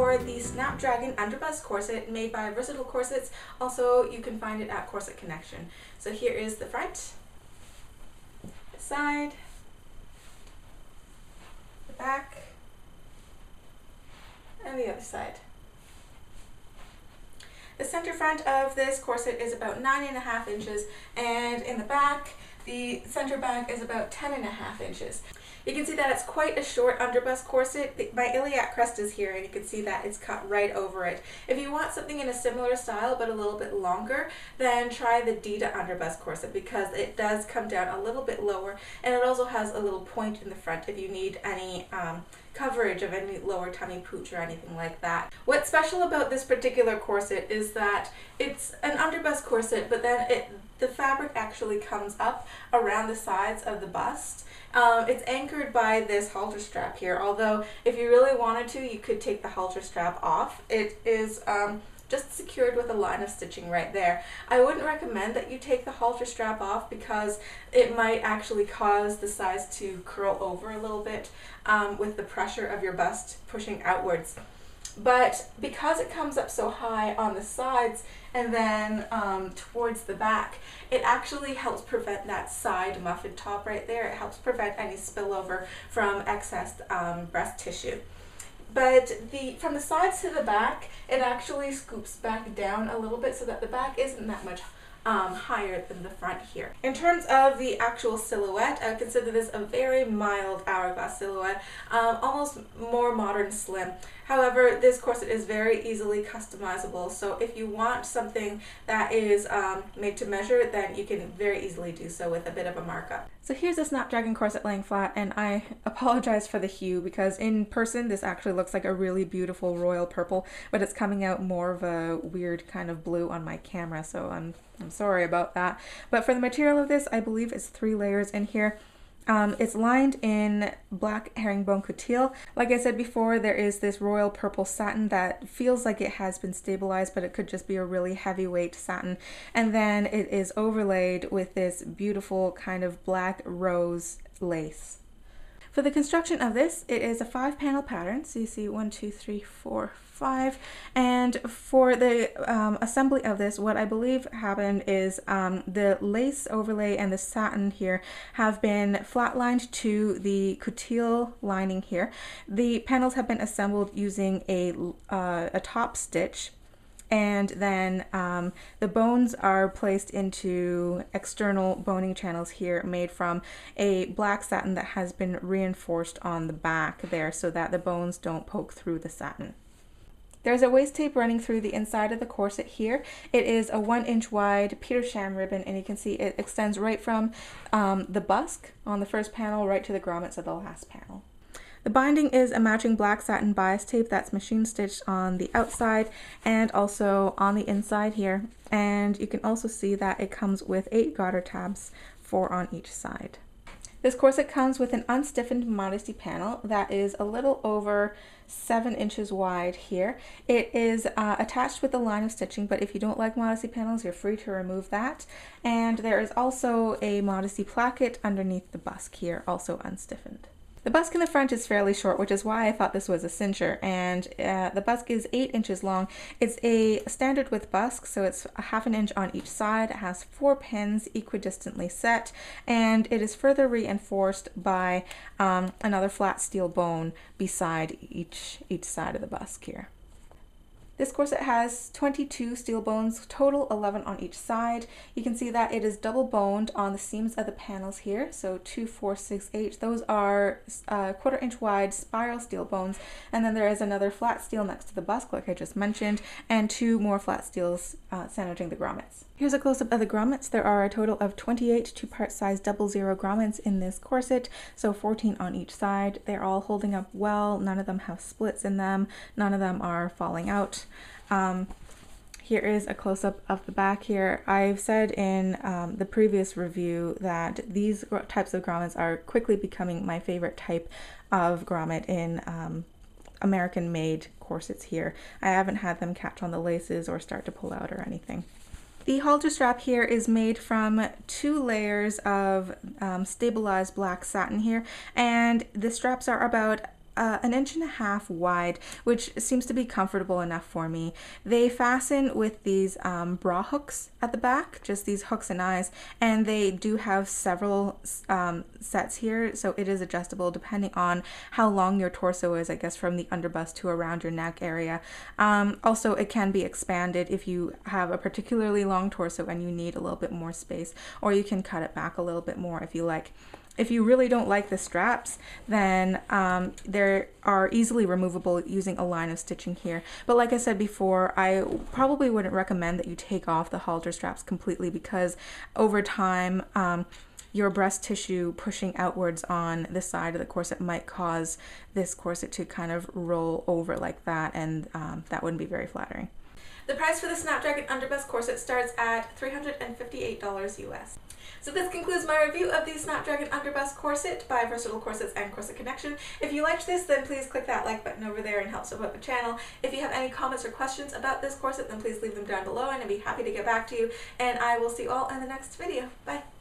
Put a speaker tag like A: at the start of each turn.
A: for the Snapdragon Underbust corset made by Versatile Corsets. Also, you can find it at Corset Connection. So here is the front, the side, the back, and the other side. The center front of this corset is about 9.5 inches, and in the back, the center back is about 10.5 inches. You can see that it's quite a short underbust corset. My iliac crest is here, and you can see that it's cut right over it. If you want something in a similar style but a little bit longer, then try the Dita underbust corset, because it does come down a little bit lower, and it also has a little point in the front if you need any coverage of any lower tummy pooch or anything like that. What's special about this particular corset is that it's an underbust corset, but then the fabric actually comes up around the sides of the bust. It's anchored by this halter strap here, although if you really wanted to, you could take the halter strap off. It is just secured with a line of stitching right there. I wouldn't recommend that you take the halter strap off, because it might actually cause the sides to curl over a little bit with the pressure of your bust pushing outwards. But because it comes up so high on the sides and then towards the back, it actually helps prevent that side muffin top right there. It helps prevent any spillover from excess breast tissue. But from the sides to the back, it actually scoops back down a little bit so that the back isn't that much higher than the front here. In terms of the actual silhouette, I would consider this a very mild hourglass silhouette, almost more modern slim. However, this corset is very easily customizable, so if you want something that is made to measure, then you can very easily do so with a bit of a markup. So here's a Snapdragon corset laying flat, and I apologize for the hue, because in person this actually looks like a really beautiful royal purple, but it's coming out more of a weird kind of blue on my camera, so I'm sorry about that. But for the material of this, I believe it's 3 layers in here. It's lined in black herringbone coutil. Like I said before, there is this royal purple satin that feels like it has been stabilized, but it could just be a really heavyweight satin. And then it is overlaid with this beautiful kind of black rose lace. For the construction of this, it is a 5-panel pattern. So you see 1, 2, 3, 4, 5. And for the assembly of this, what I believe happened is the lace overlay and the satin here have been flatlined to the coutil lining here. The panels have been assembled using a top stitch, and then the bones are placed into external boning channels here made from a black satin that has been reinforced on the back there so that the bones don't poke through the satin. There's a waist tape running through the inside of the corset here. It is a 1-inch wide Petersham ribbon, and you can see it extends right from the busk on the first panel right to the grommets of the last panel. The binding is a matching black satin bias tape that's machine stitched on the outside and also on the inside here. And you can also see that it comes with 8 garter tabs, 4 on each side. This corset comes with an unstiffened Modesty panel that is a little over 7 inches wide here. It is attached with a line of stitching, but if you don't like Modesty panels, you're free to remove that. And there is also a Modesty placket underneath the busk here, also unstiffened. The busk in the front is fairly short, which is why I thought this was a cincher, and the busk is 8 inches long. It's a standard width busk, so it's a 1/2 inch on each side. It has 4 pins equidistantly set, and it is further reinforced by another flat steel bone beside each side of the busk here. This corset has 22 steel bones, total 11 on each side. You can see that it is double boned on the seams of the panels here, so 2, 4, 6, 8. Those are 1/4 inch wide spiral steel bones, and then there is another flat steel next to the busk, like I just mentioned, and 2 more flat steels sandwiching the grommets. Here's a close-up of the grommets. There are a total of 28 2-part size 00 grommets in this corset, so 14 on each side. They're all holding up well. None of them have splits in them. None of them are falling out. Here is a close-up of the back here. I've said in the previous review that these types of grommets are quickly becoming my favorite type of grommet in American-made corsets here. I haven't had them catch on the laces or start to pull out or anything. The halter strap here is made from 2 layers of stabilized black satin here, and the straps are about an inch and a half wide, which seems to be comfortable enough for me. They fasten with these bra hooks at the back, just these hooks and eyes, and they do have several sets here, so it is adjustable depending on how long your torso is, I guess from the underbust to around your neck area. Also, it can be expanded if you have a particularly long torso and you need a little bit more space, or you can cut it back a little bit more if you like. If you really don't like the straps, then they are easily removable using a line of stitching here. But like I said before, I probably wouldn't recommend that you take off the halter straps completely, because over time your breast tissue pushing outwards on the side of the corset might cause this corset to kind of roll over like that, and that wouldn't be very flattering. The price for the Snapdragon Underbust corset starts at $358 US. So this concludes my review of the Snapdragon Underbust corset by Versatile Corsets and Corset Connection. If you liked this, then please click that like button over there and help support the channel. If you have any comments or questions about this corset, then please leave them down below and I'd be happy to get back to you. And I will see you all in the next video. Bye!